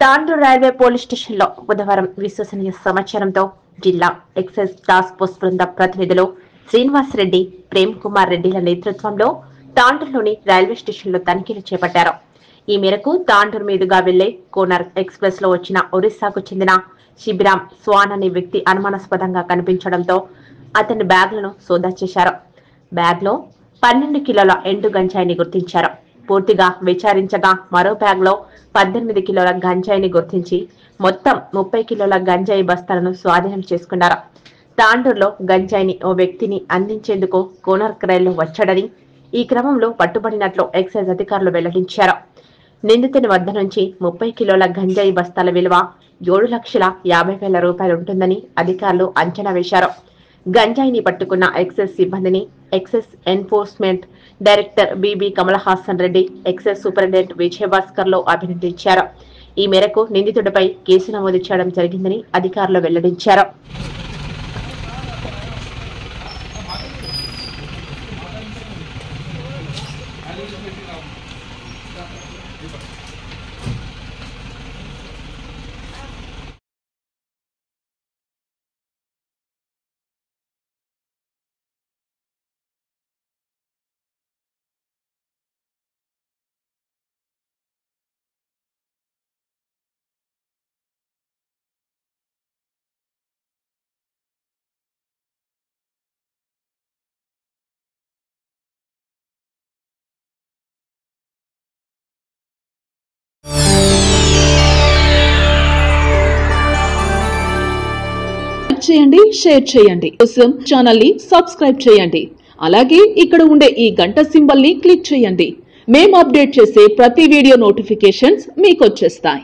Tandur railway police స్టేషన్లో బుధవారం విశ్వసనీయ సమాచారంతో జిల్లా ఎక్సైజ్ టాస్క్ ఫోర్స్ బృంద ప్రతినిధులు శ్రీనివాస్ రెడ్డి, ప్రేమ్ కుమార్ రెడ్డిల నేతృత్వంలో తాండూరులోని రైల్వే స్టేషన్లో తనిఖీలు చేపట్టారు. ఈ మేరకు తాండూరు మీదుగా వెళ్లే కోనార్క్ ఎక్స్ప్రెస్ లో వచ్చిన ఒరిస్సాకు చెందిన శిబిరాం స్వాన్ అనే వ్యక్తి అనుమానాస్పదంగా కనిపించడంతో అతని బ్యాగ్లను సోదా చేశారు. బ్యాగ్ లో 12 కిలోల ఎండు గంజాయిని గుర్తించారు. పూర్తిగా విచారించగా మరో బ్యాగ్ లో 18 కిలోల గంజాయిని గుర్తించి మొత్తం 30 కిలోల గంజాయి బస్తాలను స్వాధీనం చేసుకున్నారు. తాండూరులో గంజాయిని ఓ వ్యక్తిని అందించేందుకు కోనార్క్ రైలు వచ్చాడని, ఈ క్రమంలో పట్టుబడినట్లు ఎక్సైజ్ అధికారులు వెల్లడించారు. నిందితుని వద్ద నుంచి 30 కిలోల గంజాయి బస్తాల విలువ 7,50,000 రూపాయలు ఉంటుందని అధికారులు అంచనా వేశారు. గంజాయిని పట్టుకున్న ఎక్సైజ్ సిబ్బందిని excise enforcement director BB Kamalahasan Reddy, excise superintendent Vijayabhaskar లో అభినందించారు. ఈ మేరకు నిందితుడిపై కేసు నమోదు చేయడం జరిగిందని అధికారులు వెల్లడించారు. చేయండి, షేర్ చేయండి. కోసం ఛానల్ ని సబ్స్క్రైబ్ చేయండి. అలాగే ఇక్కడ ఉండే ఈ గంట సింబల్ ని క్లిక్ చేయండి. మేము అప్డేట్ చేసే ప్రతి వీడియో నోటిఫికేషన్స్ మీకు వచ్చేస్తాయి.